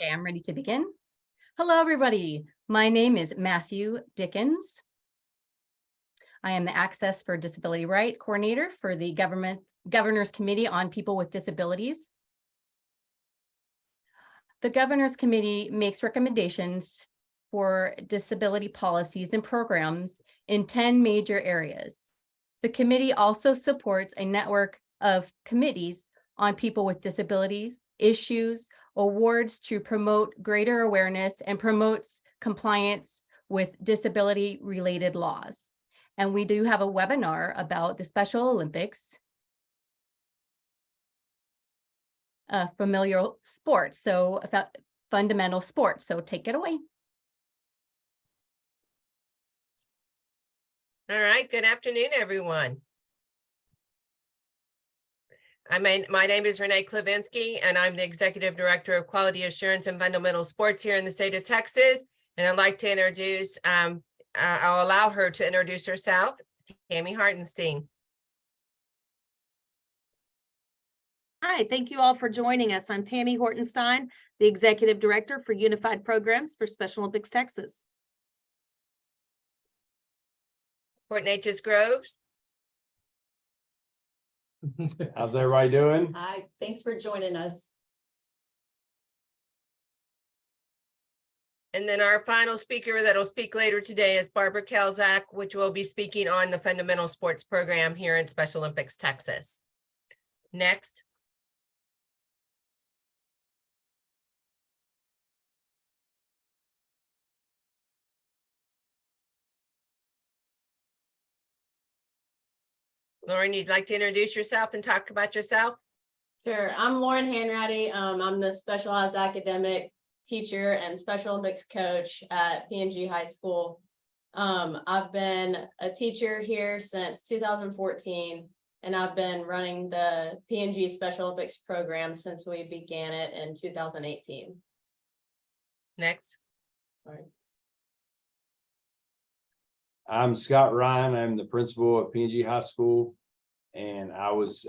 Okay, I'm ready to begin. Hello, everybody. My name is Matthew Dickens. I am the Access for Disability Rights Coordinator for the Governor's Committee on People with Disabilities. The Governor's Committee makes recommendations for disability policies and programs in 10 major areas. The committee also supports a network of committees on people with disabilities, issues, awards to promote greater awareness and promotes compliance with disability-related laws. And we do have a webinar about the Special Olympics, familial sports, so about fundamental sports. So take it away. All right, good afternoon, everyone. My name is Renee Klavinsky, and I'm the Executive Director of Quality Assurance and Fundamental Sports here in the state of Texas. And I'd like to introduce, I'll allow her to introduce herself, Tammy Hartenstein. Hi, thank you all for joining us. I'm Tammy Hortenstein, the Executive Director for Unified Programs for Special Olympics Texas. Port Neches-Groves. How's everybody doing? Hi, thanks for joining us. And then our final speaker that'll speak later today is Barbara Kelzak, which will be speaking on the fundamental sports program here in Special Olympics, Texas. Next. Lauren, you'd like to introduce yourself and talk about yourself? Sure, I'm Lauren Hanratty. I'm the specialized academic teacher and Special Olympics coach at P&G High School. I've been a teacher here since 2014, and I've been running the P&G Special Olympics program since we began it in 2018. Next. Sorry. I'm Scott Ryan. I'm the principal of P&G High School, and I was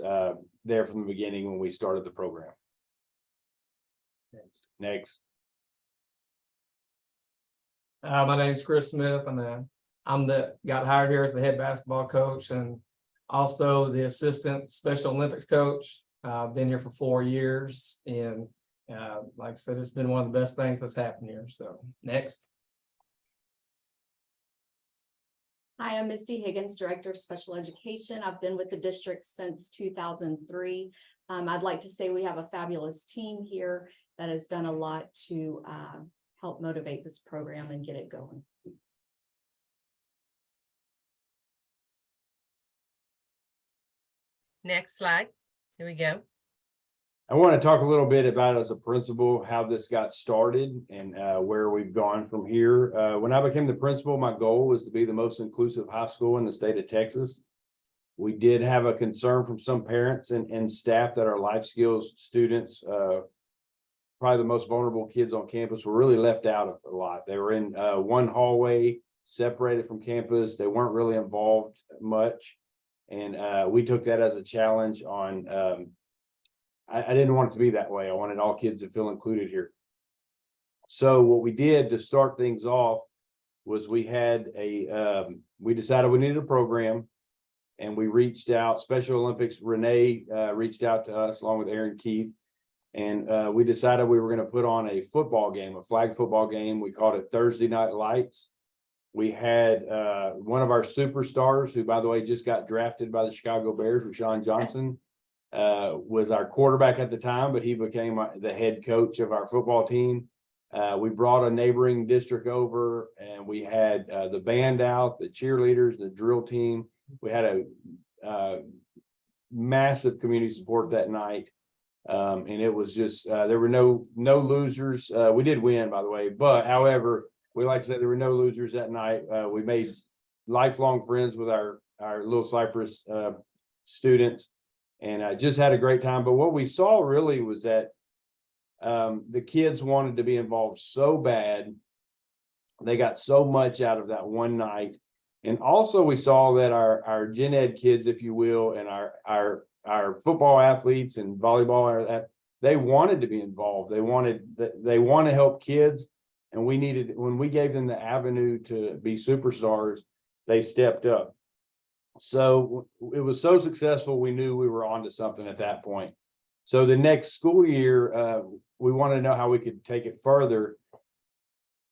there from the beginning when we started the program. Next. My name's Chris Smith, and got hired here as the head basketball coach and also the assistant Special Olympics coach. I've been here for 4 years, and like I said, it's been one of the best things that's happened here. So next. Hi, I'm Misty Higgins, Director of Special Education. I've been with the district since 2003. I'd like to say we have a fabulous team here that has done a lot to help motivate this program and get it going. Next slide. Here we go. I want to talk a little bit about, as a principal, how this got started and where we've gone from here. When I became the principal, my goal was to be the most inclusive high school in the state of Texas. We did have a concern from some parents and staff that our life skills students, probably the most vulnerable kids on campus, were really left out of a lot. They were in one hallway, separated from campus. They weren't really involved much. And we took that as a challenge on I didn't want it to be that way. I wanted all kids to feel included here. So what we did to start things off was we decided we needed a program, and we reached out. Special Olympics, Renee reached out to us along with Aaron Keith, and we decided we were going to put on a football game, a flag football game. We called it Thursday Night Lights. We had one of our superstars, who, by the way, just got drafted by the Chicago Bears, Rashawn Johnson, was our quarterback at the time, but he became the head coach of our football team. We brought a neighboring district over, and we had the band out, the cheerleaders, the drill team. We had a massive community support that night. And it was just, there were no losers. We did win, by the way, but however, we like to say there were no losers that night. We made lifelong friends with our Little Cypress students, and just had a great time. But what we saw really was that the kids wanted to be involved so bad. They got so much out of that one night. And also we saw that our gen ed kids, if you will, and our football athletes and volleyball, they wanted to be involved. They want to help kids. And when we gave them the avenue to be superstars, they stepped up. So it was so successful, we knew we were onto something at that point. So the next school year, we wanted to know how we could take it further.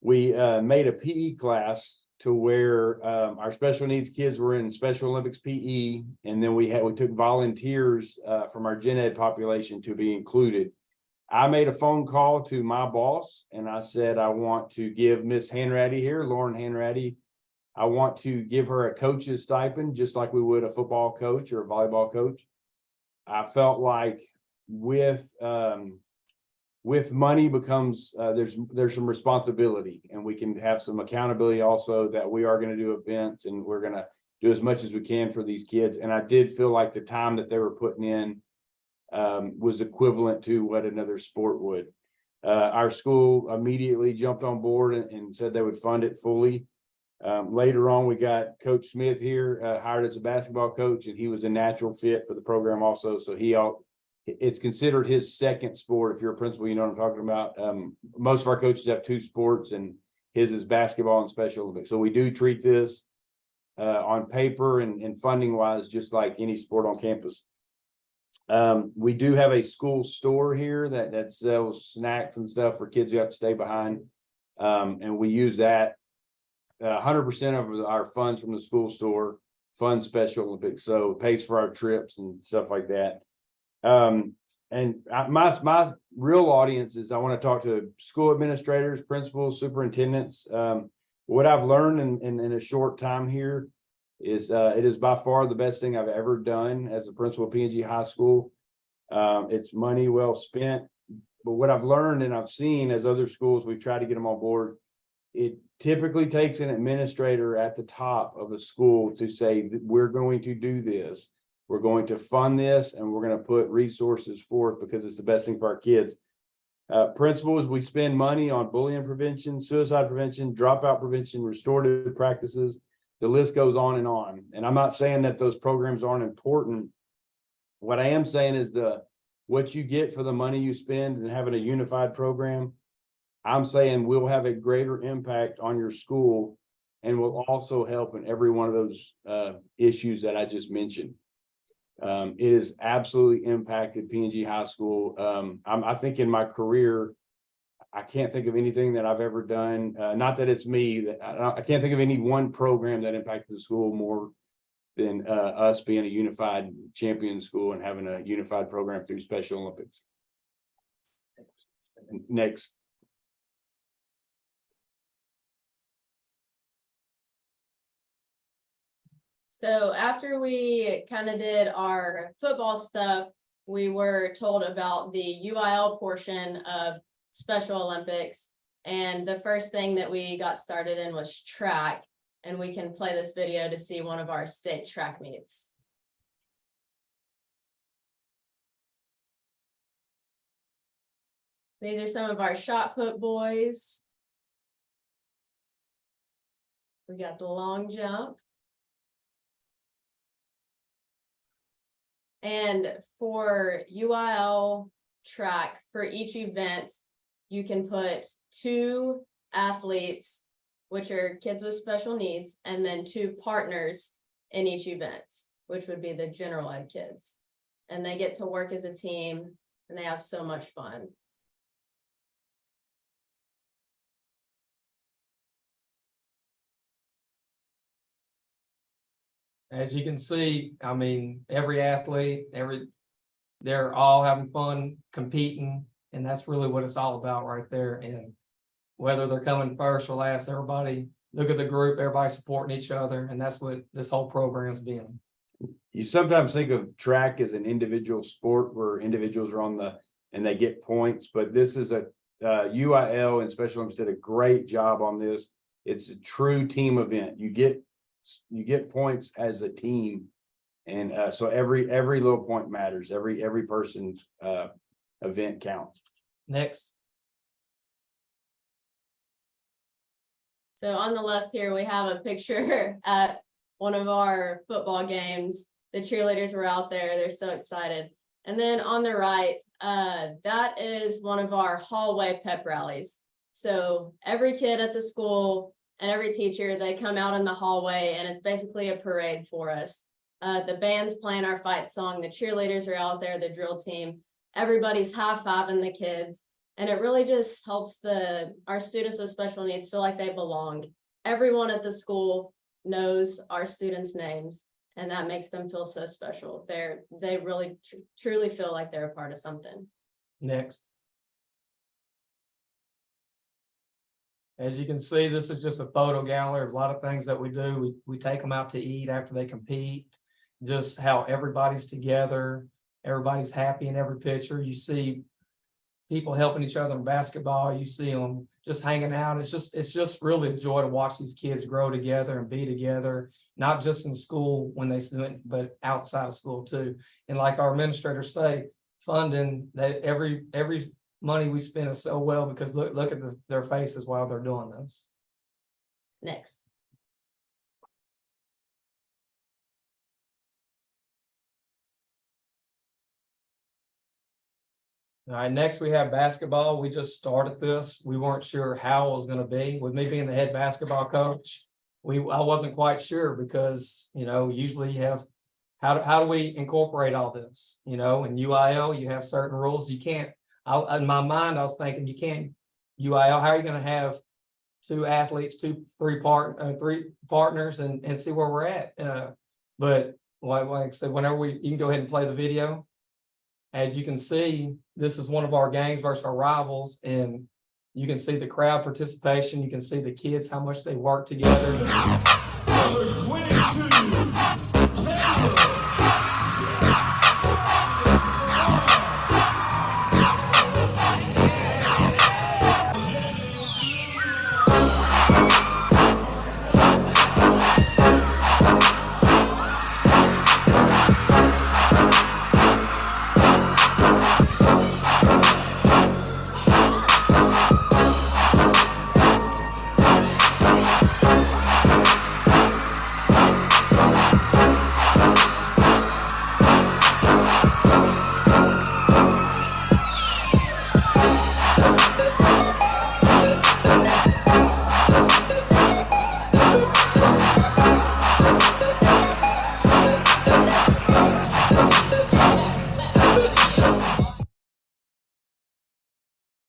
We made a PE class to where our special needs kids were in Special Olympics PE, and then we took volunteers from our gen ed population to be included. I made a phone call to my boss and I said, I want to give Miss Hanratty here, Lauren Hanratty, I want to give her a coach's stipend, just like we would a football coach or a volleyball coach. I felt like with money becomes there's some responsibility, and we can have some accountability also that we are going to do events and we're going to do as much as we can for these kids. And I did feel like the time that they were putting in was equivalent to what another sport would. Our school immediately jumped on board and said they would fund it fully. Later on, we got Coach Smith here hired as a basketball coach, and he was a natural fit for the program also. So it's considered his second sport. If you're a principal, you know what I'm talking about. Most of our coaches have two sports, and his is basketball and Special Olympics. So we do treat this on paper and funding wise, just like any sport on campus. We do have a school store here that sells snacks and stuff for kids who have to stay behind. And we use that 100% of our funds from the school store fund Special Olympics. So it pays for our trips and stuff like that. My real audience is I want to talk to school administrators, principals, superintendents. What I've learned in a short time here is it is by far the best thing I've ever done as a principal at P&G High School. It's money well spent, but what I've learned and I've seen as other schools, we've tried to get them on board. It typically takes an administrator at the top of a school to say that we're going to do this. We're going to fund this and we're going to put resources forth because it's the best thing for our kids. Principals, we spend money on bullying prevention, suicide prevention, dropout prevention, restorative practices. The list goes on and on. And I'm not saying that those programs aren't important. What I am saying is what you get for the money you spend and having a unified program, I'm saying will have a greater impact on your school and will also help in every one of those issues that I just mentioned. It has absolutely impacted P&G High School. I think in my career, I can't think of anything that I've ever done. Not that it's me, I can't think of any one program that impacted the school more than us being a unified champion school and having a unified program through Special Olympics. Next. So after we kind of did our football stuff, we were told about the UIL portion of Special Olympics. And the first thing that we got started in was track. And we can play this video to see one of our state track meets. These are some of our shot put boys. We got the long jump. And for UIL track, for each event, you can put 2 athletes, which are kids with special needs, and then 2 partners in each event, which would be the general ed kids. And they get to work as a team and they have so much fun. As you can see, I mean, every athlete, they're all having fun competing, and that's really what it's all about right there. And whether they're coming first or last, everybody look at the group, everybody supporting each other, and that's what this whole program's been. You sometimes think of track as an individual sport where individuals are and they get points, but this is a UIL and Special Olympics did a great job on this. It's a true team event. You get points as a team, and so every little point matters. Every person's event counts. Next. So on the left here, we have a picture at one of our football games. The cheerleaders were out there. They're so excited. And then on the right, that is one of our hallway pep rallies. So every kid at the school and every teacher, they come out in the hallway and it's basically a parade for us. The band's playing our fight song, the cheerleaders are out there, the drill team, everybody's high-fiving the kids. And it really just helps our students with special needs feel like they belong. Everyone at the school knows our students' names, and that makes them feel so special. They really truly feel like they're a part of something. Next. As you can see, this is just a photo gallery of a lot of things that we do. We take them out to eat after they compete, just how everybody's together, everybody's happy in every picture. You see people helping each other in basketball, you see them just hanging out. It's just really a joy to watch these kids grow together and be together, not just in school when they student, but outside of school too. And like our administrators say, funding that every money we spend is so well because look at their faces while they're doing this. Next. All right, next we have basketball. We just started this. We weren't sure how it was going to be. With me being the head basketball coach, I wasn't quite sure because, usually you have, how do we incorporate all this? In UIL, you have certain rules. You can't, in my mind, I was thinking you can't, UIL, how are you going to have two athletes, three partners and see where we're at? But like I said, whenever you can go ahead and play the video. As you can see, this is one of our games versus our rivals, and you can see the crowd participation. You can see the kids, how much they work together. Number 22.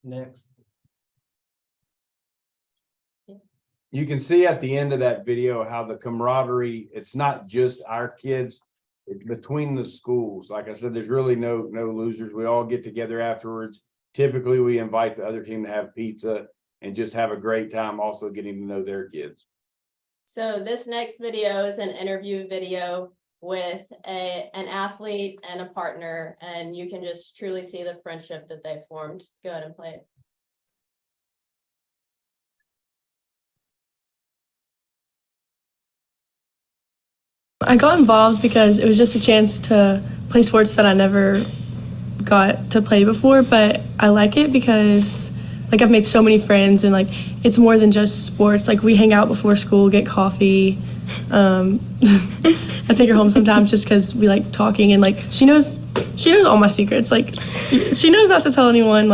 Next. You can see at the end of that video how the camaraderie, it's not just our kids, it's between the schools. Like I said, there's really no losers. We all get together afterwards. Typically, we invite the other team to have pizza and just have a great time also getting to know their kids. So this next video is an interview video with an athlete and a partner, and you can just truly see the friendship that they formed. Go ahead and play it. I got involved because it was just a chance to play sports that I never got to play before, but I like it because I've made so many friends, and it's more than just sports. We hang out before school, get coffee. I take her home sometimes just because we like talking, and she knows all my secrets. She knows not to tell anyone,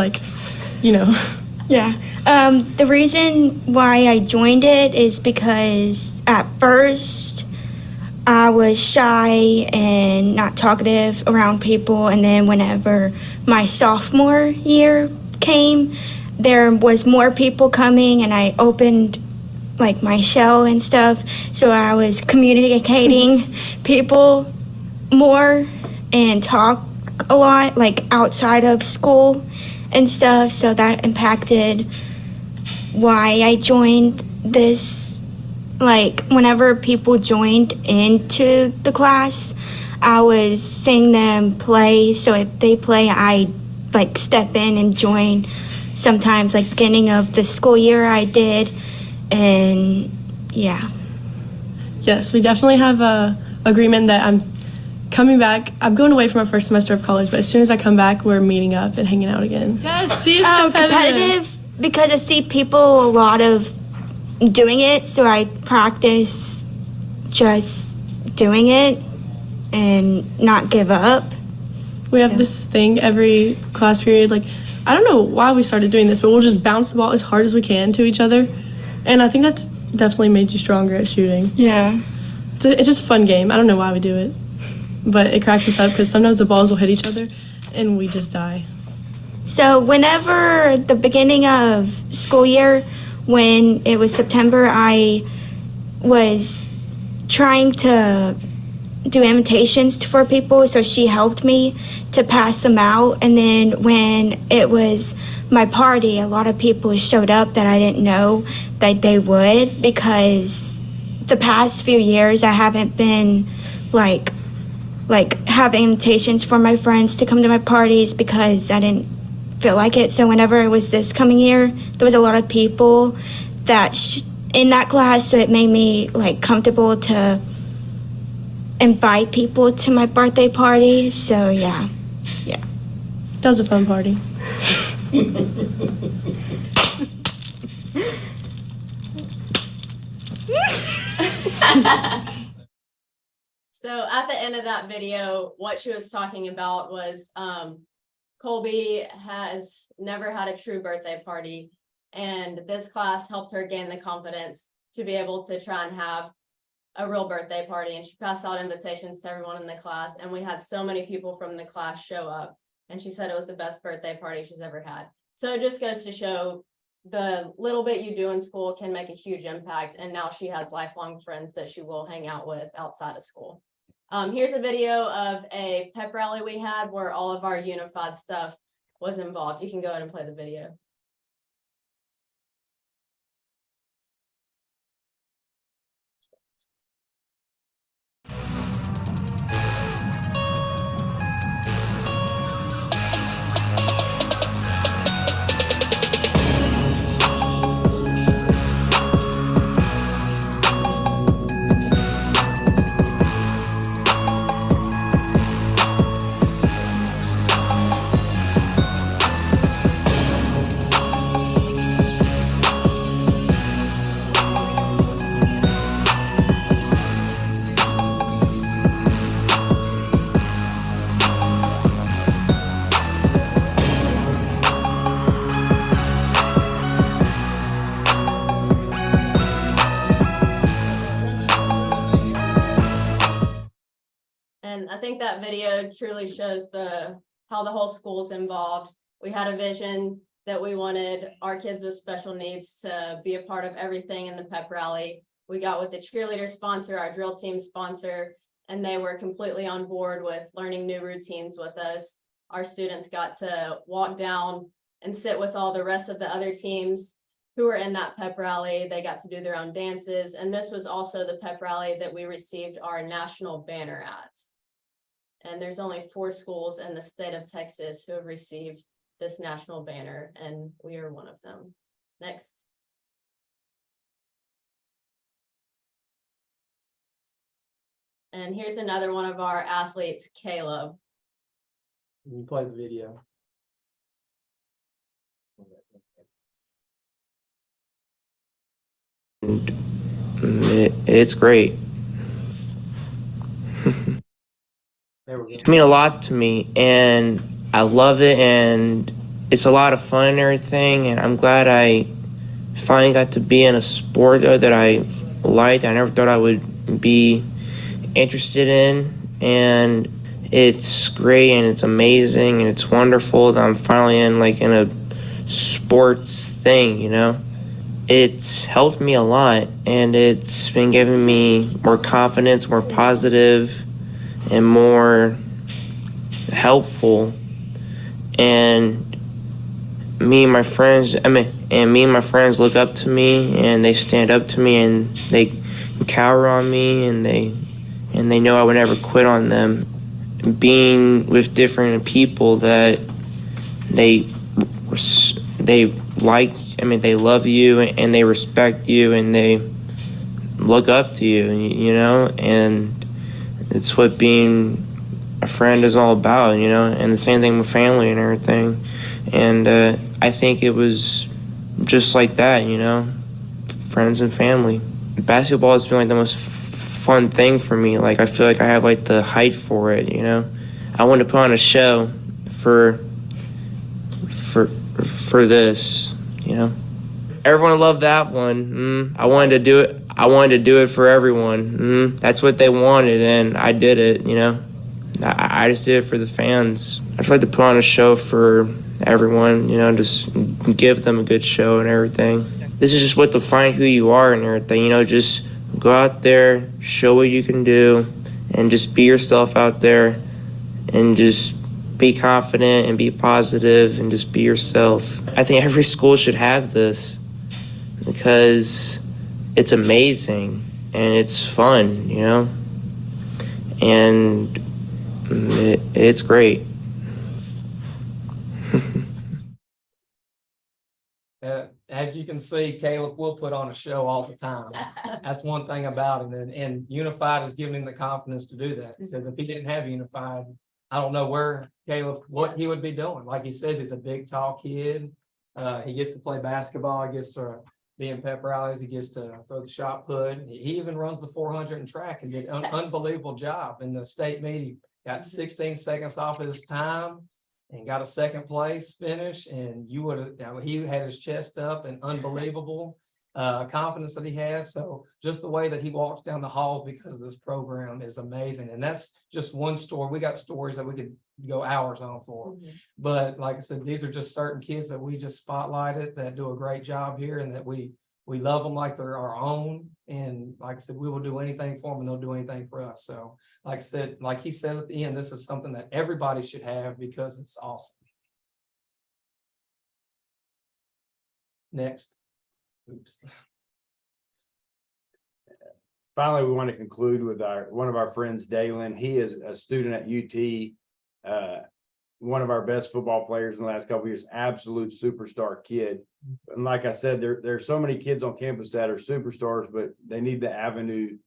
Yeah. The reason why I joined it is because at first I was shy and not talkative around people, and then whenever my sophomore year came, there was more people coming, and I opened my shell and stuff, so I was communicating people more and talk a lot outside of school and stuff, so that impacted why I joined this. Whenever people joined into the class, I was seeing them play, so if they play, I step in and join. Sometimes beginning of the school year I did, and yeah. Yes, we definitely have a agreement that I'm coming back. I'm going away for my first semester of college, but as soon as I come back, we're meeting up and hanging out again. Yes, she's competitive because I see people a lot of doing it, so I practice just doing it and not give up. We have Yeah. this thing every class period. Like, I don't know why we started doing this, but we'll just bounce the ball as hard as we can to each other. And I think that's definitely made you stronger at shooting. Yeah. It's just a fun game. I don't know why we do it, but it cracks us up because sometimes the balls will hit each other and we just die. So whenever the beginning of school year, when it was September, I was trying to do invitations for people, so she helped me to pass them out. And then when it was my party, a lot of people showed up that I didn't know that they would, because the past few years I haven't been like having invitations for my friends to come to my parties because I didn't feel like it. So whenever it was this coming year, there was a lot of people that in that class, so it made me like comfortable to invite people to my birthday party. So yeah. That was a fun party. So at the end of that video, what she was talking about was Colby has never had a true birthday party, and this class helped her gain the confidence to be able to try and have a real birthday party. And she passed out invitations to everyone in the class, and we had so many people from the class show up, and she said it was the best birthday party she's ever had. So it just goes to show the little bit you do in school can make a huge impact, and now she has lifelong friends that she will hang out with outside of school. Here's a video of a pep rally we had where all of our unified stuff was involved. You can go ahead and play the video. And I think that video truly shows how the whole school's involved. We had a vision that we wanted our kids with special needs to be a part of everything in the pep rally. We got with the cheerleader sponsor, our drill team sponsor, and they were completely on board with learning new routines with us. Our students got to walk down and sit with all the rest of the other teams who were in that pep rally. They got to do their own dances. And this was also the pep rally that we received our national banner at. And there's only 4 schools in the state of Texas who have received this national banner, and we are one of them. Next. And here's another one of our athletes, Caleb. You play the video. It's great. There we go. It's mean a lot to me, and I love it, and it's a lot of fun and everything, and I'm glad I finally got to be in a sport that I liked. I never thought I would be interested in, and it's great, and it's amazing, and it's wonderful that I'm finally in a sports thing, you know? It's helped me a lot, and it's been giving me more confidence, more positive, and more helpful. And me and my friends look up to me, and they stand up to me, and they cower on me, and they know I would never quit on them. Being with different people that they like, they love you, and they respect you, and they look up to you, you know, and it's what being a friend is all about, you know, and the same thing with family and everything. And I think it was just like that, you know, friends and family. Basketball has been the most fun thing for me. I feel like I have the height for it, you know. I wanted to put on a show for this, you know. Everyone loved that one. I wanted to do it. I wanted to do it for everyone. That's what they wanted, and I did it, you know. I just did it for the fans. I just like to put on a show for everyone, you know, just give them a good show and everything. This is just what defines who you are and everything, you know, just go out there, show what you can do, and just be yourself out there, and just be confident and be positive and just be yourself. I think every school should have this because it's amazing and it's fun, you know, and it's great. As you can see, Caleb will put on a show all the time. That's one thing about him, and Unified has given him the confidence to do that, because if he didn't have Unified, I don't know where Caleb, what he would be doing. Like he says, he's a big, tall kid. He gets to play basketball. He gets to be in pep rallies. He gets to throw the shot put. He even runs the 400 in track and did an unbelievable job in the state meet. Got 16 seconds off his time and got a second place finish. And you would have, you know, he had his chest up and unbelievable confidence that he has. So just the way that he walks down the hall because of this program is amazing. And that's just one story. We got stories that we could go hours on for. But like I said, these are just certain kids that we just spotlighted that do a great job here, and that we love them like they're our own. And like I said, we will do anything for them and they'll do anything for us. So like I said, like he said at the end, this is something that everybody should have because it's awesome. Next. Oops. Finally, we want to conclude with one of our friends, Dalen. He is a student at UT, one of our best football players in the last couple of years, absolute superstar kid. And like I said, there's so many kids on campus that are superstars, but they need the avenue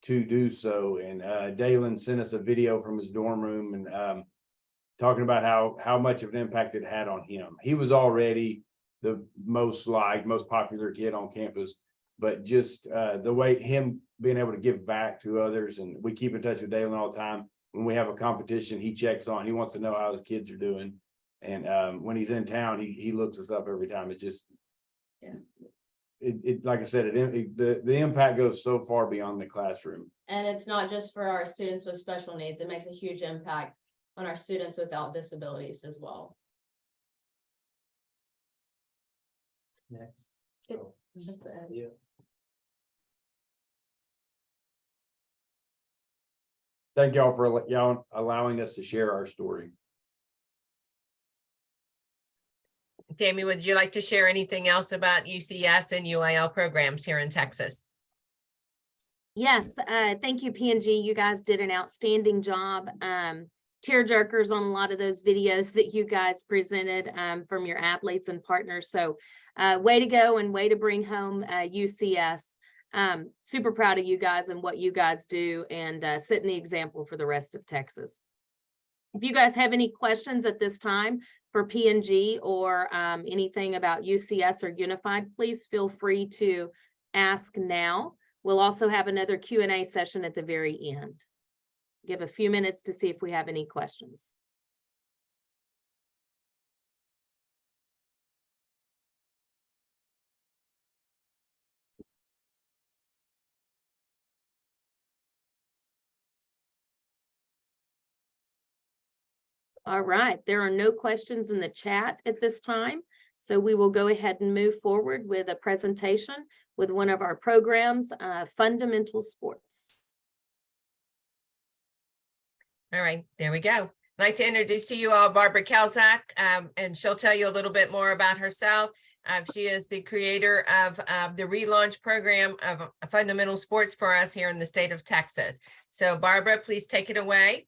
to do so. And Dalen sent us a video from his dorm room and talking about how much of an impact it had on him. He was already the most liked, most popular kid on campus, but just the way him being able to give back to others. And we keep in touch with Dalen all the time. When we have a competition, he checks on, he wants to know how his kids are doing. And when he's in town, he looks us up every time. It just, it like I said, the impact goes so far beyond the classroom. And it's not just for our students with special needs. It makes a huge impact on our students without disabilities as well. Next. Oh, Yeah. Thank y'all for y'all allowing us to share our story. Jamie, would you like to share anything else about UCS and UIL programs here in Texas? Yes, thank you, P&G. You guys did an outstanding job. Tear jerkers on a lot of those videos that you guys presented from your athletes and partners. So way to go and way to bring home UCS. Super proud of you guys and what you guys do, and setting the example for the rest of Texas. If you guys have any questions at this time for P&G or anything about UCS or Unified, please feel free to ask now. We'll also have another Q&A session at the very end. Give a few minutes to see if we have any questions. All right, there are no questions in the chat at this time, so we will go ahead and move forward with a presentation with one of our programs, Fundamental Sports. All right, there we go. I'd like to introduce to you all Barbara Kelzak, and she'll tell you a little bit more about herself. She is the creator of the relaunch program of Fundamental Sports for us here in the state of Texas. So Barbara, please take it away.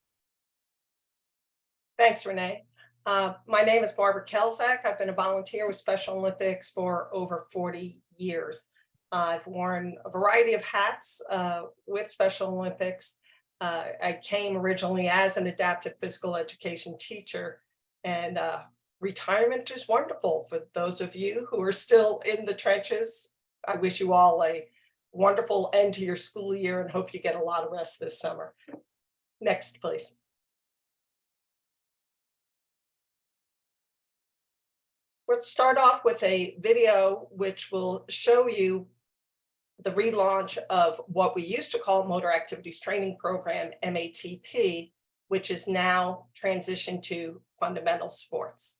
Thanks, Renee. My name is Barbara Kelzak. I've been a volunteer with Special Olympics for over 40 years. I've worn a variety of hats with Special Olympics. I came originally as an adaptive physical education teacher, and retirement is wonderful. For those of you who are still in the trenches, I wish you all a wonderful end to your school year and hope you get a lot of rest this summer. Next, please. We'll start off with a video which will show you the relaunch of what we used to call Motor Activities Training Program, MATP, which is now transitioned to fundamental sports.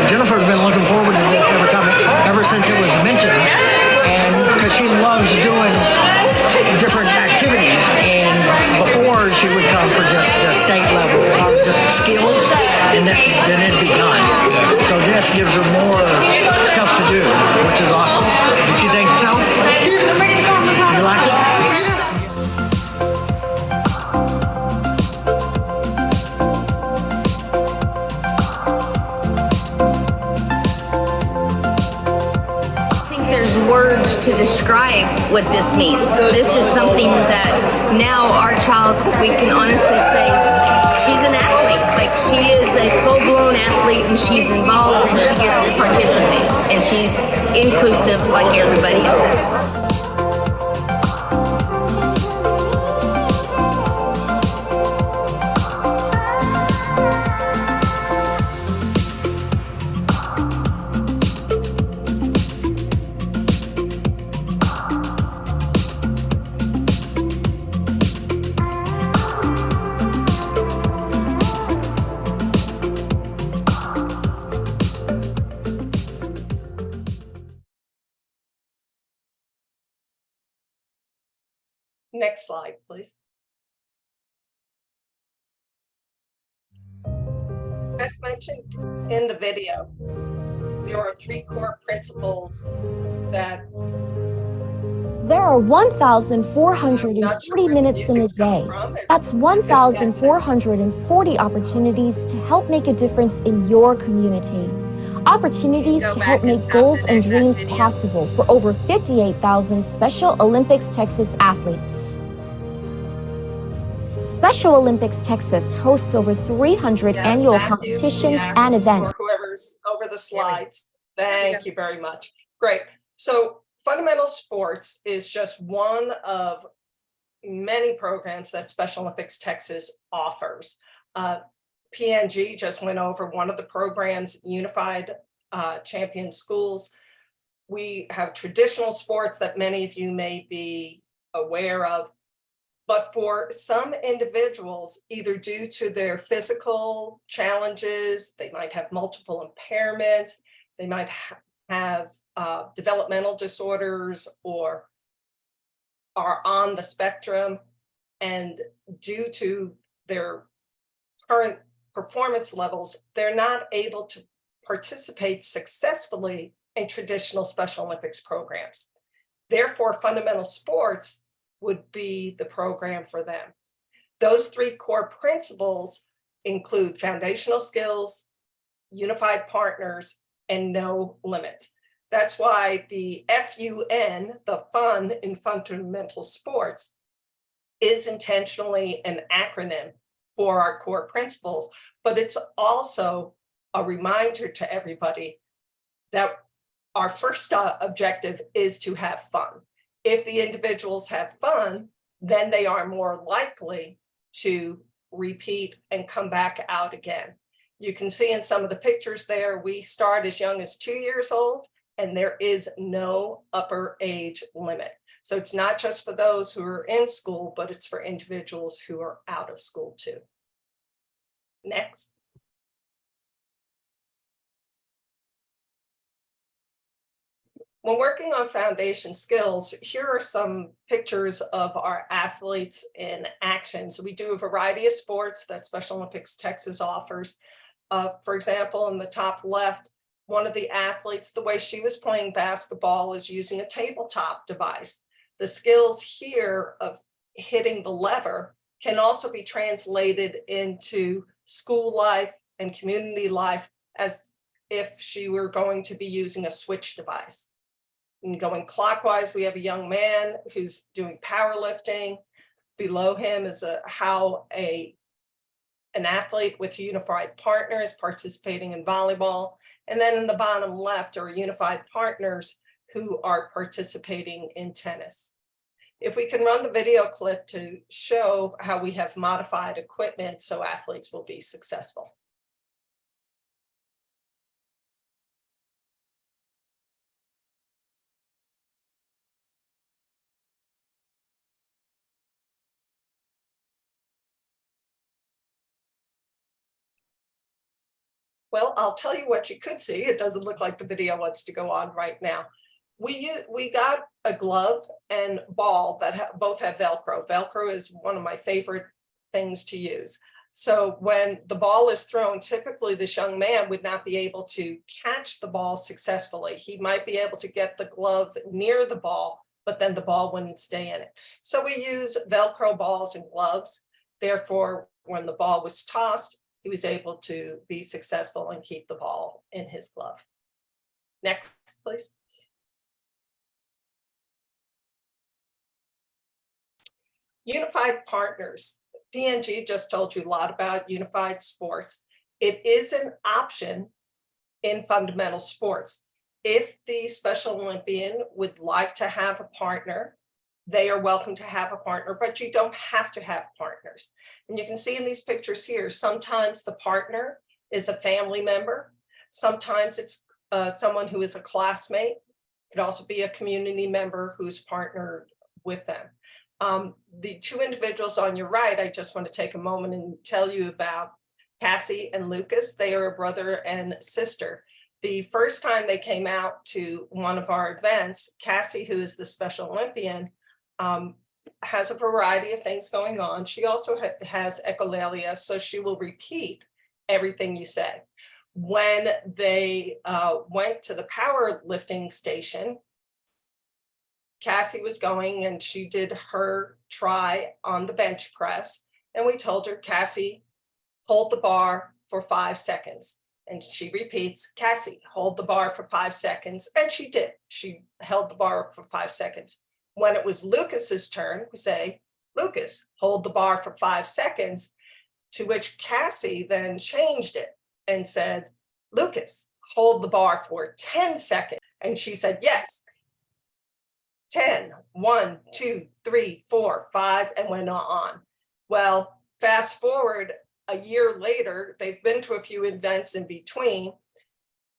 Jennifer's been looking forward to this ever since it was mentioned, and because she loves doing different activities, and before she would come for just the state level, just skills, and then it'd be done. So this gives her more stuff to do, which is awesome. Did you think so? You like it? Words to describe what this means. This is something that now our child, we can honestly say she's an athlete. Like, she is a full-blown athlete, and she's involved, and she gets to participate, and she's inclusive like everybody else. Next slide, please. As mentioned in the video, there are 3 core principles that there are 1,440 minutes in a day. That's 1,440 opportunities to help make a difference in your community. Opportunities to help make goals and dreams possible for over 58,000 Special Olympics Texas athletes. Special Olympics Texas hosts over 300 annual competitions and events. Or whoever's over the slides. Thank you very much. Great. So fundamental sports is just one of many programs that Special Olympics Texas offers. PNG just went over one of the programs, Unified Champion Schools. We have traditional sports that many of you may be aware of, but for some individuals, either due to their physical challenges, they might have multiple impairments, they might have developmental disorders, or are on the spectrum, and due to their current performance levels, they're not able to participate successfully in traditional Special Olympics programs. Therefore, fundamental sports would be the program for them. Those 3 core principles include foundational skills, unified partners, and no limits. That's why the FUN, the fun in fundamental sports, is intentionally an acronym for our core principles, but it's also a reminder to everybody that our first objective is to have fun. If the individuals have fun, then they are more likely to repeat and come back out again. You can see in some of the pictures there, we start as young as 2 years old, and there is no upper age limit. So it's not just for those who are in school, but it's for individuals who are out of school too. Next. When working on foundation skills, here are some pictures of our athletes in action. So we do a variety of sports that Special Olympics Texas offers. For example, in the top left, one of the athletes, the way she was playing basketball is using a tabletop device. The skills here of hitting the lever can also be translated into school life and community life as if she were going to be using a switch device. And going clockwise, we have a young man who's doing powerlifting. Below him is how a an athlete with unified partners participating in volleyball. And then in the bottom left are unified partners who are participating in tennis. If we can run the video clip to show how we have modified equipment so athletes will be successful. Well, I'll tell you what you could see. It doesn't look like the video wants to go on right now. We got a glove and ball that both have Velcro. Velcro is one of my favorite things to use. So when the ball is thrown, typically this young man would not be able to catch the ball successfully. He might be able to get the glove near the ball, but then the ball wouldn't stay in it. So we use Velcro balls and gloves. Therefore, when the ball was tossed, he was able to be successful and keep the ball in his glove. Next, please. Unified partners. PNG just told you a lot about unified sports. It is an option in fundamental sports. If the Special Olympian would like to have a partner, they are welcome to have a partner, but you don't have to have partners. And you can see in these pictures here, sometimes the partner is a family member. Sometimes it's someone who is a classmate. It could also be a community member who's partnered with them. The two individuals on your right, I just want to take a moment and tell you about Cassie and Lucas. They are a brother and sister. The first time they came out to one of our events, Cassie, who is the Special Olympian, has a variety of things going on. She also has echolalia, so she will repeat everything you say. When they went to the powerlifting station, Cassie was going and she did her try on the bench press. And we told her, Cassie, hold the bar for 5 seconds. And she repeats, Cassie, hold the bar for 5 seconds. And she did. She held the bar for 5 seconds. When it was Lucas's turn, we say, Lucas, hold the bar for 5 seconds, to which Cassie then changed it and said, Lucas, hold the bar for 10 seconds. And she said, yes. 10, 1, 2, 3, 4, 5, and went on. Well, fast forward a year later, they've been to a few events in between.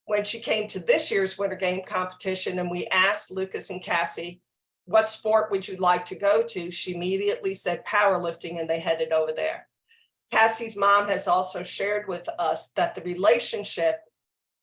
When she came to this year's Winter Game competition and we asked Lucas and Cassie, what sport would you like to go to? She immediately said powerlifting, and they headed over there. Cassie's mom has also shared with us that the relationship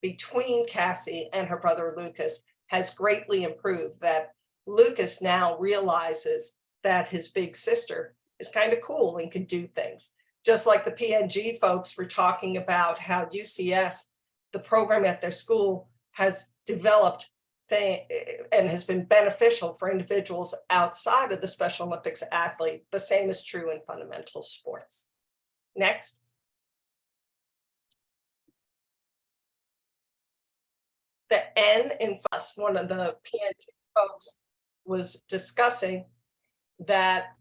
between Cassie and her brother Lucas has greatly improved, that Lucas now realizes that his big sister is kind of cool and can do things. Just like the PNG folks were talking about how UCS, the program at their school, has developed and has been beneficial for individuals outside of the Special Olympics athlete. The same is true in fundamental sports. Next. The N in FUS, one of the PNG folks was discussing that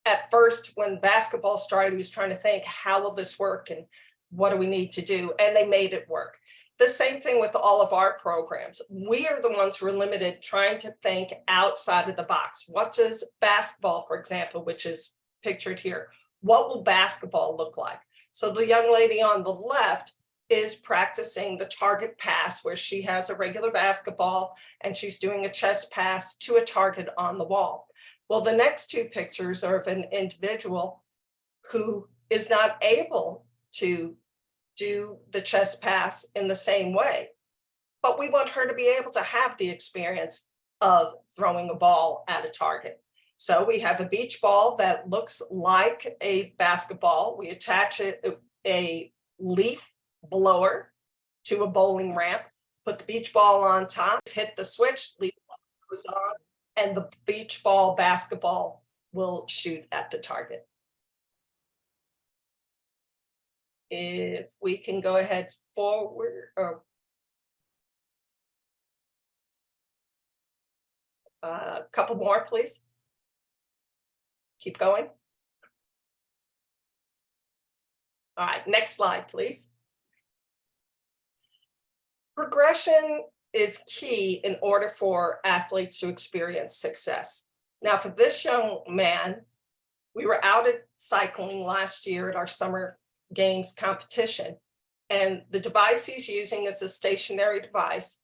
at first when basketball started, he was trying to think, how will this work and what do we need to do? And they made it work. The same thing with all of our programs. We are the ones who are limited trying to think outside of the box. What does basketball, for example, which is pictured here, what will basketball look like? So the young lady on the left is practicing the target pass where she has a regular basketball and she's doing a chest pass to a target on the wall. Well, the next two pictures are of an individual who is not able to do the chest pass in the same way, but we want her to be able to have the experience of throwing a ball at a target. So we have a beach ball that looks like a basketball. We attach a leaf blower to a bowling ramp, put the beach ball on top, hit the switch, leaf goes on, and the beach ball basketball will shoot at the target. If we can go ahead forward, or a couple more, please. Keep going. All right, next slide, please. Progression is key in order for athletes to experience success. Now, for this young man, we were out at cycling last year at our summer games competition, and the device he's using is a stationary device.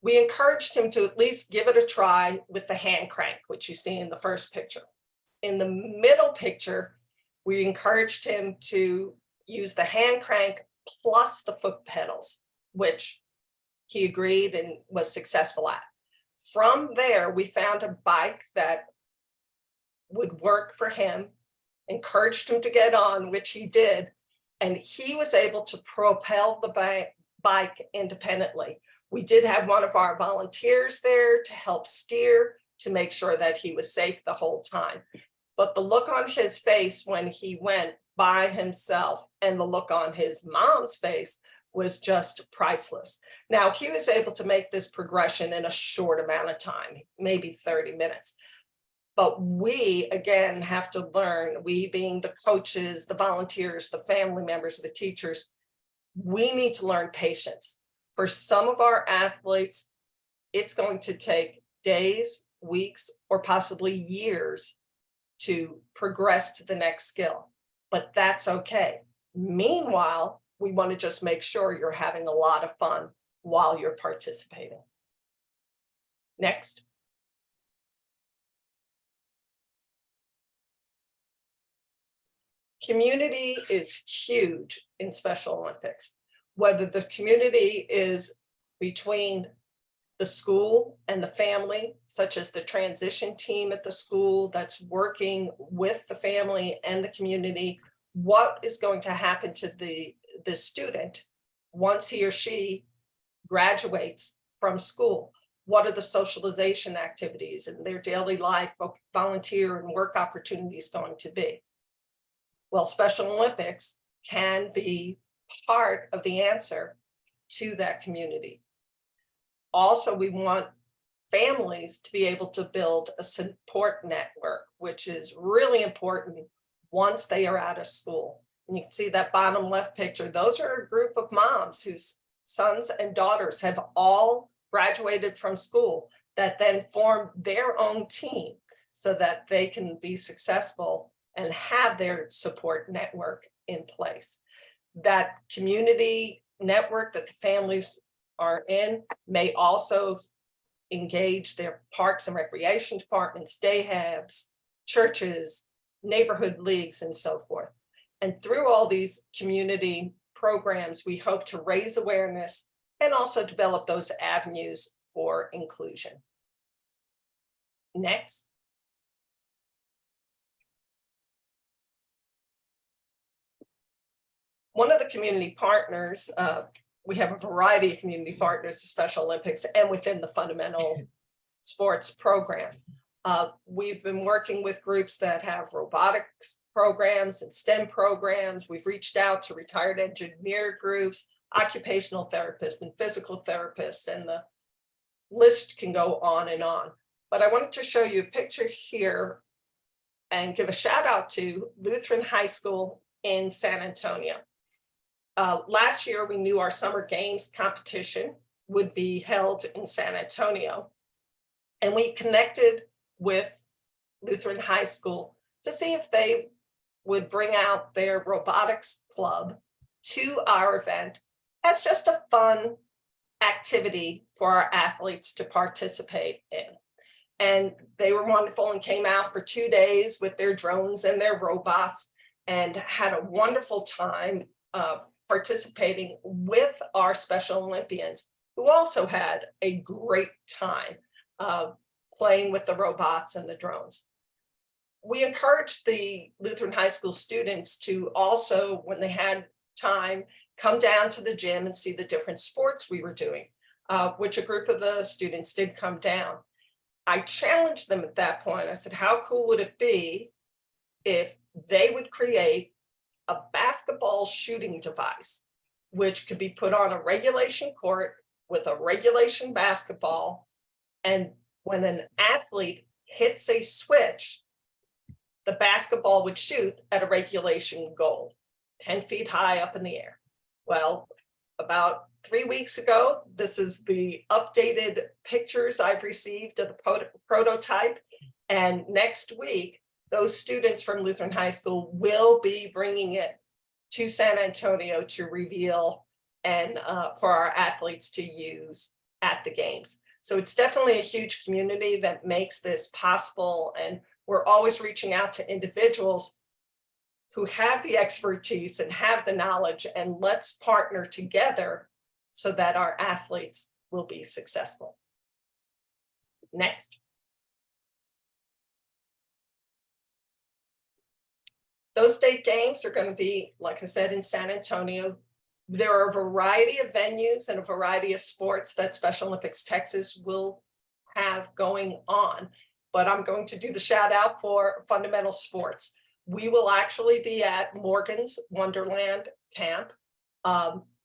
We encouraged him to at least give it a try with the hand crank, which you see in the first picture. In the middle picture, we encouraged him to use the hand crank plus the foot pedals, which he agreed and was successful at. From there, we found a bike that would work for him, encouraged him to get on, which he did, and he was able to propel the bike independently. We did have one of our volunteers there to help steer, to make sure that he was safe the whole time. But the look on his face when he went by himself and the look on his mom's face was just priceless. Now, he was able to make this progression in a short amount of time, maybe 30 minutes. But we, again, have to learn, we being the coaches, the volunteers, the family members, the teachers, we need to learn patience. For some of our athletes, it's going to take days, weeks, or possibly years to progress to the next skill, but that's okay. Meanwhile, we want to just make sure you're having a lot of fun while you're participating. Next. Community is huge in Special Olympics. Whether the community is between the school and the family, such as the transition team at the school that's working with the family and the community, what is going to happen to the student once he or she graduates from school? What are the socialization activities and their daily life, volunteer and work opportunities going to be? Well, Special Olympics can be part of the answer to that community. Also, we want families to be able to build a support network, which is really important once they are out of school. And you can see that bottom left picture. Those are a group of moms whose sons and daughters have all graduated from school that then form their own team so that they can be successful and have their support network in place. That community network that the families are in may also engage their parks and recreation departments, day habs, churches, neighborhood leagues, and so forth. And through all these community programs, we hope to raise awareness and also develop those avenues for inclusion. Next. One of the community partners, we have a variety of community partners to Special Olympics and within the fundamental sports program. We've been working with groups that have robotics programs and STEM programs. We've reached out to retired engineer groups, occupational therapists and physical therapists, and the list can go on and on. But I wanted to show you a picture here and give a shout out to Lutheran High School in San Antonio. Last year, we knew our summer games competition would be held in San Antonio. And we connected with Lutheran High School to see if they would bring out their robotics club to our event as just a fun activity for our athletes to participate in. And they were wonderful and came out for 2 days with their drones and their robots and had a wonderful time participating with our Special Olympians, who also had a great time playing with the robots and the drones. We encouraged the Lutheran High School students to also, when they had time, come down to the gym and see the different sports we were doing, which a group of the students did come down. I challenged them at that point. I said, how cool would it be if they would create a basketball shooting device, which could be put on a regulation court with a regulation basketball, and when an athlete hits a switch, the basketball would shoot at a regulation goal. 10 feet high up in the air. Well, about 3 weeks ago, this is the updated pictures I've received of the prototype. And next week, those students from Lutheran High School will be bringing it to San Antonio to reveal and for our athletes to use at the games. So it's definitely a huge community that makes this possible. And we're always reaching out to individuals who have the expertise and have the knowledge, and let's partner together so that our athletes will be successful. Next. Those state games are going to be, like I said, in San Antonio. There are a variety of venues and a variety of sports that Special Olympics Texas will have going on, but I'm going to do the shout out for fundamental sports. We will actually be at Morgan's Wonderland Camp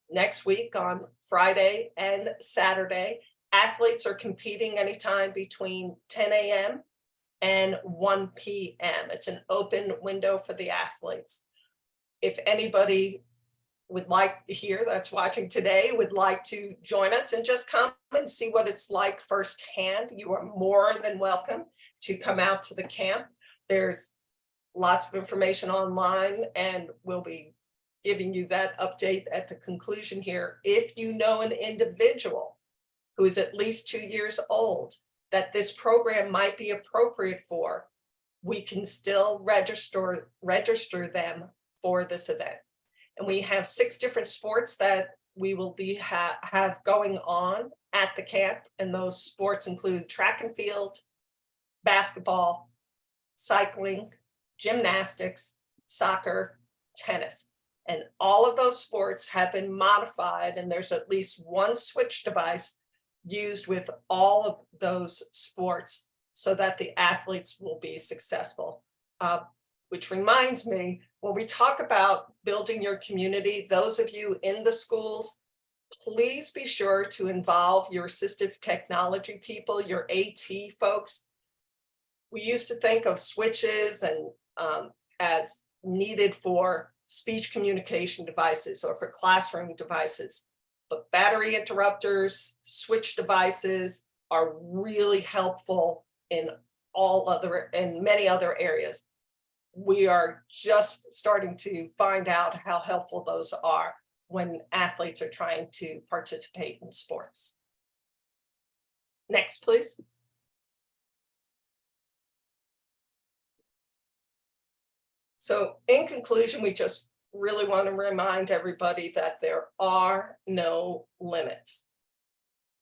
next week on Friday and Saturday. Athletes are competing anytime between 10 a.m. and 1 p.m. It's an open window for the athletes. If anybody would like here that's watching today would like to join us and just come and see what it's like firsthand, you are more than welcome to come out to the camp. There's lots of information online, and we'll be giving you that update at the conclusion here. If you know an individual who is at least 2 years old that this program might be appropriate for, we can still register them for this event. And we have 6 different sports that we will be have going on at the camp. And those sports include track and field, basketball, cycling, gymnastics, soccer, tennis. And all of those sports have been modified, and there's at least one switch device used with all of those sports so that the athletes will be successful. Which reminds me, when we talk about building your community, those of you in the schools, please be sure to involve your assistive technology people, your AT folks. We used to think of switches and as needed for speech communication devices or for classroom devices, but battery interrupters, switch devices are really helpful in many other areas. We are just starting to find out how helpful those are when athletes are trying to participate in sports. Next, please. So in conclusion, we just really want to remind everybody that there are no limits.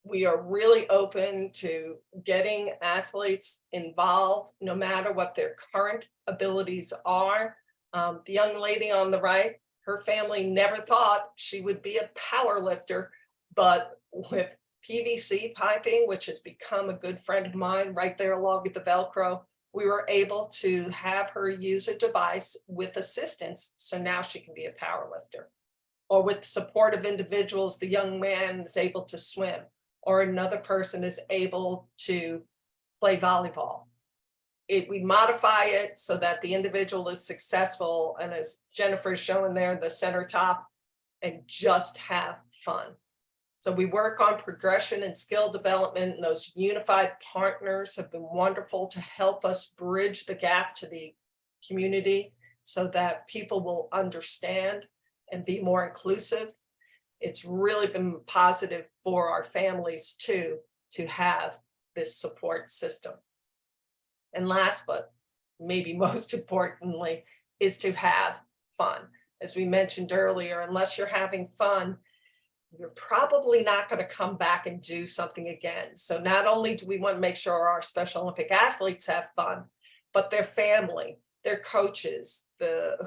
We are really open to getting athletes involved, no matter what their current abilities are. The young lady on the right, her family never thought she would be a power lifter, but with PVC piping, which has become a good friend of mine right there along with the Velcro, we were able to have her use a device with assistance, so now she can be a power lifter. Or with supportive individuals, the young man is able to swim, or another person is able to play volleyball. We modify it so that the individual is successful, and as Jennifer's showing there in the center top, and just have fun. So we work on progression and skill development, and those unified partners have been wonderful to help us bridge the gap to the community so that people will understand and be more inclusive. It's really been positive for our families too, to have this support system. And last, but maybe most importantly, is to have fun. As we mentioned earlier, unless you're having fun, you're probably not going to come back and do something again. So not only do we want to make sure our Special Olympic athletes have fun, but their family, their coaches,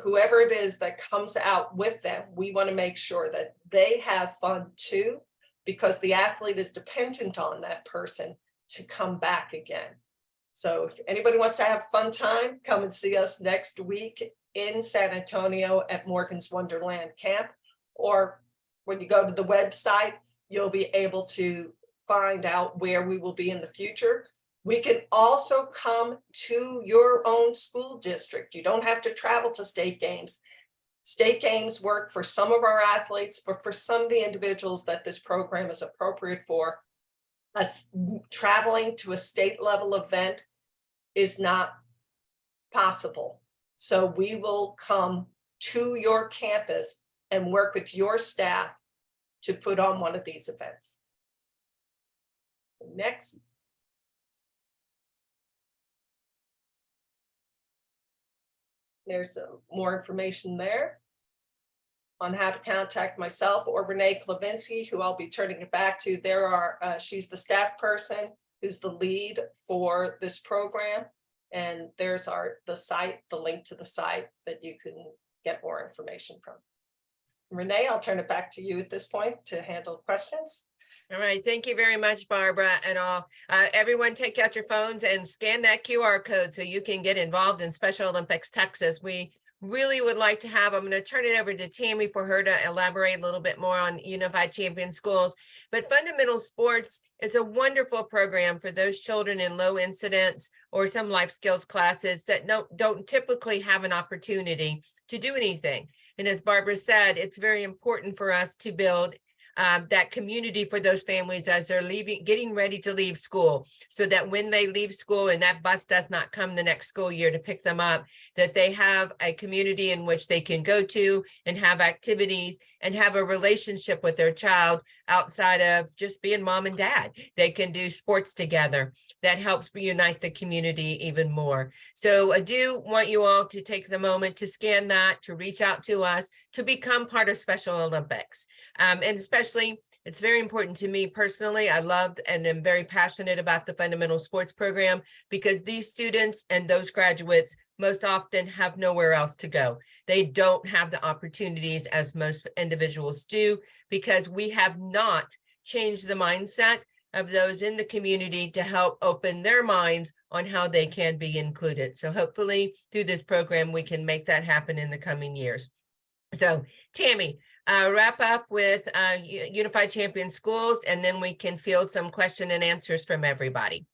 whoever it is that comes out with them, we want to make sure that they have fun too, because the athlete is dependent on that person to come back again. So if anybody wants to have fun time, come and see us next week in San Antonio at Morgan's Wonderland Camp, or when you go to the website, you'll be able to find out where we will be in the future. We can also come to your own school district. You don't have to travel to state games. State games work for some of our athletes, but for some of the individuals that this program is appropriate for, us traveling to a state level event is not possible. So we will come to your campus and work with your staff to put on one of these events. Next. There's more information there on how to contact myself or Renee Klavinsky, who I'll be turning it back to. She's the staff person who's the lead for this program. And there's the site, the link to the site that you can get more information from. Renee, I'll turn it back to you at this point to handle questions. All right, thank you very much, Barbara. And everyone take out your phones and scan that QR code so you can get involved in Special Olympics Texas. We really would like to have, I'm going to turn it over to Tammy for her to elaborate a little bit more on Unified Champion Schools. But Fundamental Sports is a wonderful program for those children in low incidence or some life skills classes that don't typically have an opportunity to do anything. And as Barbara said, it's very important for us to build that community for those families as they're getting ready to leave school, so that when they leave school and that bus does not come the next school year to pick them up, that they have a community in which they can go to and have activities and have a relationship with their child outside of just being mom and dad. They can do sports together. That helps reunite the community even more. So I do want you all to take the moment to scan that, to reach out to us, to become part of Special Olympics. And especially, it's very important to me personally. I loved and am very passionate about the Fundamental Sports program because these students and those graduates most often have nowhere else to go. They don't have the opportunities as most individuals do because we have not changed the mindset of those in the community to help open their minds on how they can be included. So hopefully through this program, we can make that happen in the coming years. So Tammy, wrap up with Unified Champion Schools, and then we can field some question and answers from everybody.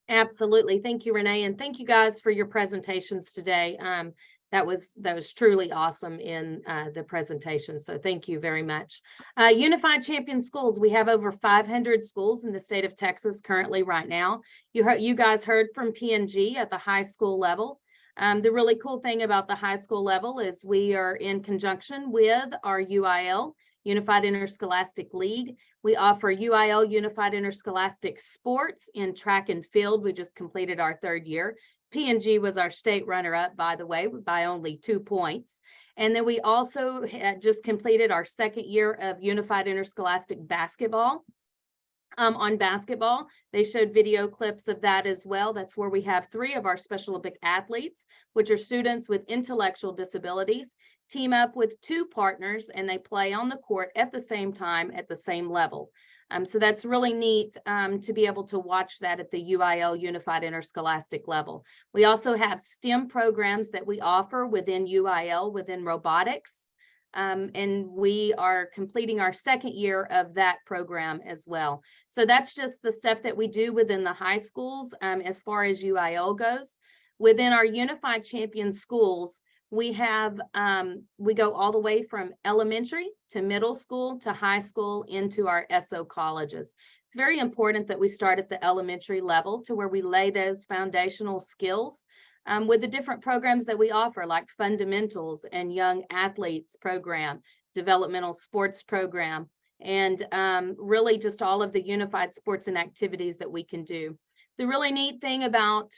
Absolutely. Thank you, Renee. And thank you guys for your presentations today. That was truly awesome in the presentation. So thank you very much. Unified Champion Schools, we have over 500 schools in the state of Texas currently right now. You guys heard from P&G at the high school level. The really cool thing about the high school level is we are in conjunction with our UIL, Unified Interscholastic League. We offer UIL Unified Interscholastic Sports in track and field. We just completed our 3rd year. P&G was our state runner-up, by the way, by only 2 points. And then we also had just completed our 2nd year of Unified Interscholastic Basketball. On basketball, they showed video clips of that as well. That's where we have 3 of our Special Olympic athletes, which are students with intellectual disabilities, team up with 2 partners, and they play on the court at the same time at the same level. So that's really neat to be able to watch that at the UIL Unified Interscholastic level. We also have STEM programs that we offer within UIL, within robotics. And we are completing our 2nd year of that program as well. So that's just the stuff that we do within the high schools as far as UIL goes. Within our Unified Champion Schools, we have, we go all the way from elementary to middle school to high school into our SO colleges. It's very important that we start at the elementary level to where we lay those foundational skills with the different programs that we offer, like Fundamentals and Young Athletes program, Developmental Sports program, and really just all of the unified sports and activities that we can do. The really neat thing about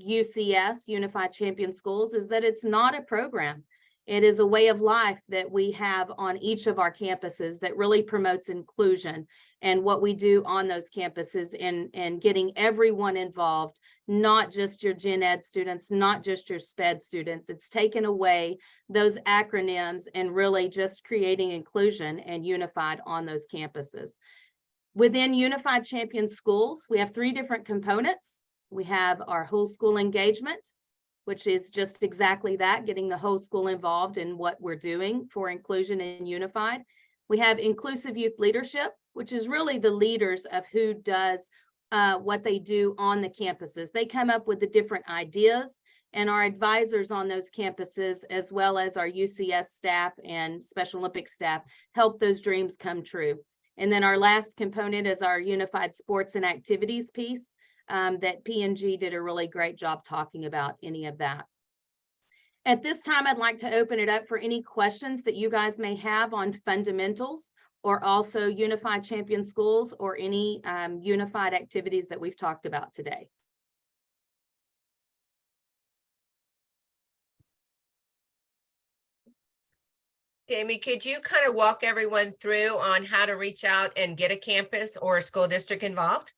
UCS, Unified Champion Schools, is that it's not a program. It is a way of life that we have on each of our campuses that really promotes inclusion and what we do on those campuses and getting everyone involved, not just your gen ed students, not just your SPED students. It's taken away those acronyms and really just creating inclusion and unified on those campuses. Within Unified Champion Schools, we have 3 different components. We have our whole school engagement, which is just exactly that, getting the whole school involved in what we're doing for inclusion and unified. We have inclusive youth leadership, which is really the leaders of who does what they do on the campuses. They come up with the different ideas And our advisors on those campuses, as well as our UCS staff and Special Olympics staff, help those dreams come true. And then our last component is our unified sports and activities piece that P&G did a really great job talking about any of that. At this time, I'd like to open it up for any questions that you guys may have on fundamentals, or also Unified Champion Schools, or any unified activities that we've talked about today. Jamie, could you kind of walk everyone through on how to reach out and get a campus or a school district involved?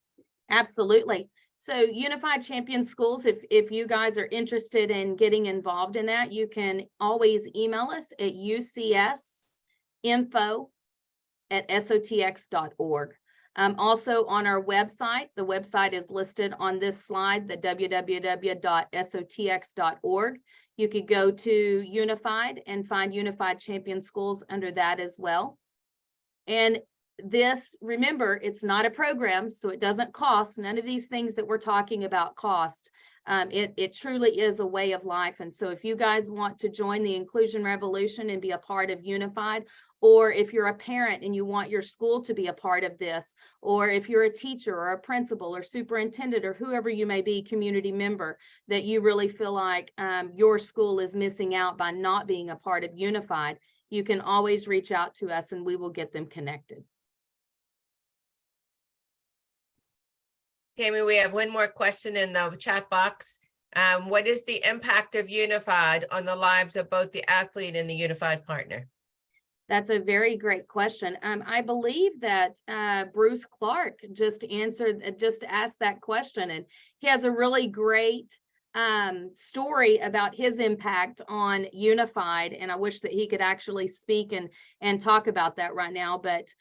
Absolutely. So Unified Champion Schools, if you guys are interested in getting involved in that, you can always email us at ucsinfo@sotx.org. Also on our website, the website is listed on this slide, the www.sotx.org. You could go to Unified and find Unified Champion Schools under that as well. And this, remember, it's not a program, so it doesn't cost. None of these things that we're talking about cost. It truly is a way of life. And so if you guys want to join the inclusion revolution and be a part of Unified, or if you're a parent and you want your school to be a part of this, or if you're a teacher or a principal or superintendent or whoever you may be, community member, that you really feel like your school is missing out by not being a part of Unified, you can always reach out to us and we will get them connected. Jamie, we have one more question in the chat box. What is the impact of Unified on the lives of both the athlete and the Unified partner? That's a very great question. I believe that Bruce Clark just asked that question, and he has a really great story about his impact on Unified. And I wish that he could actually speak and talk about that right now. But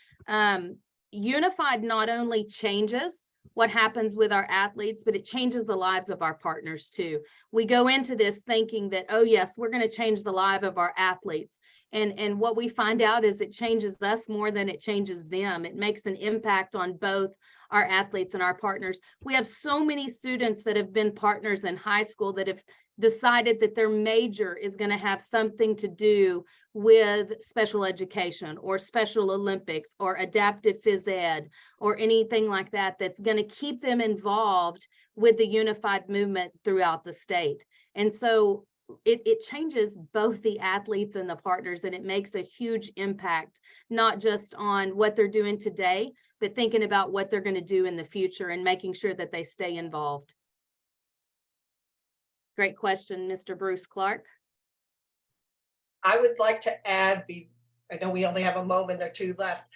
Unified not only changes what happens with our athletes, but it changes the lives of our partners too. We go into this thinking that, oh yes, we're going to change the life of our athletes. And what we find out is it changes us more than it changes them. It makes an impact on both our athletes and our partners. We have so many students that have been partners in high school that have decided that their major is going to have something to do with special education or Special Olympics or adaptive phys ed or anything like that, that's going to keep them involved with the Unified movement throughout the state. And so it changes both the athletes and the partners, and it makes a huge impact, not just on what they're doing today, but thinking about what they're going to do in the future and making sure that they stay involved. Great question, Mr. Bruce Clark. I would like to add, I know we only have a moment or two left.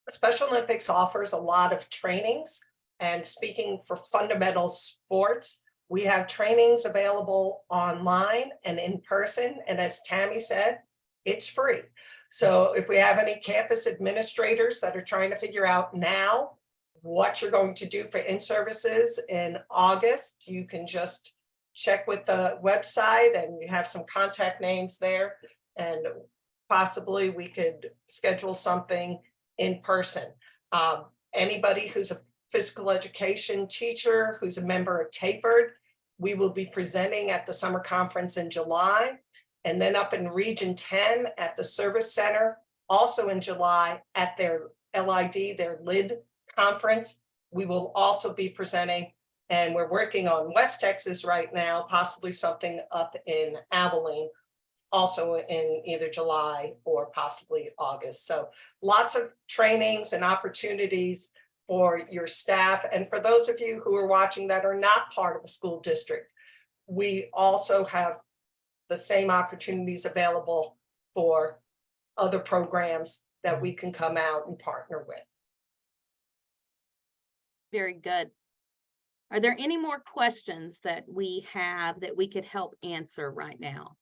Special Olympics offers a lot of trainings, and speaking for fundamental sports, we have trainings available online and in person. And as Tammy said, it's free. So if we have any campus administrators that are trying to figure out now what you're going to do for in-services in August, you can just check with the website and you have some contact names there, and possibly we could schedule something in person. Anybody who's a physical education teacher, who's a member of Tapered, we will be presenting at the summer conference in July, and then up in Region 10 at the Service Center, also in July at their LID, their LID conference. We will also be presenting, and we're working on West Texas right now, possibly something up in Abilene, also in either July or possibly August. So lots of trainings and opportunities for your staff. And for those of you who are watching that are not part of a school district, we also have the same opportunities available for other programs that we can come out and partner with. Very good. Are there any more questions that we have that we could help answer right now?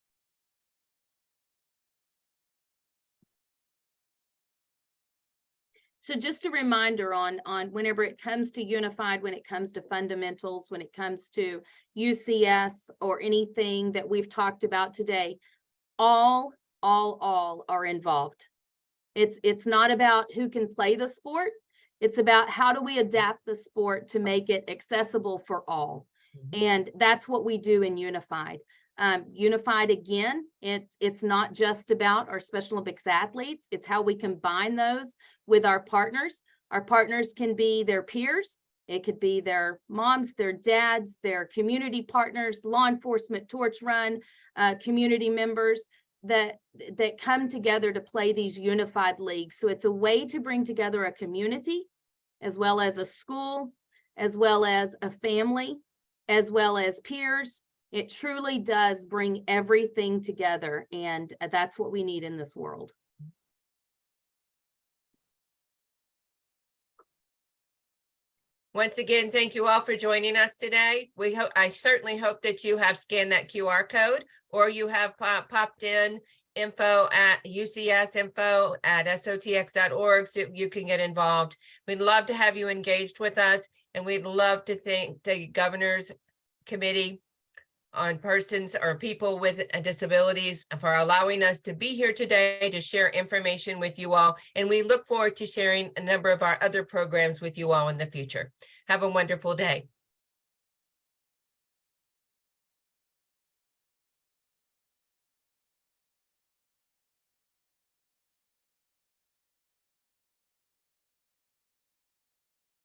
So just a reminder on whenever it comes to Unified, when it comes to fundamentals, when it comes to UCS or anything that we've talked about today, all are involved. It's not about who can play the sport. It's about how do we adapt the sport to make it accessible for all. And that's what we do in Unified. Unified, again, it's not just about our Special Olympics athletes. It's how we combine those with our partners. Our partners can be their peers. It could be their moms, their dads, their community partners, law enforcement, torch run, community members that come together to play these unified leagues. So it's a way to bring together a community, as well as a school, as well as a family, as well as peers. It truly does bring everything together, and that's what we need in this world. Once again, thank you all for joining us today. I certainly hope that you have scanned that QR code, or you have popped in info@ucsinfo@sotx.org so you can get involved. We'd love to have you engaged with us, and we'd love to thank the Governor's Committee on Persons or People with Disabilities for allowing us to be here today to share information with you all. And we look forward to sharing a number of our other programs with you all in the future. Have a wonderful day.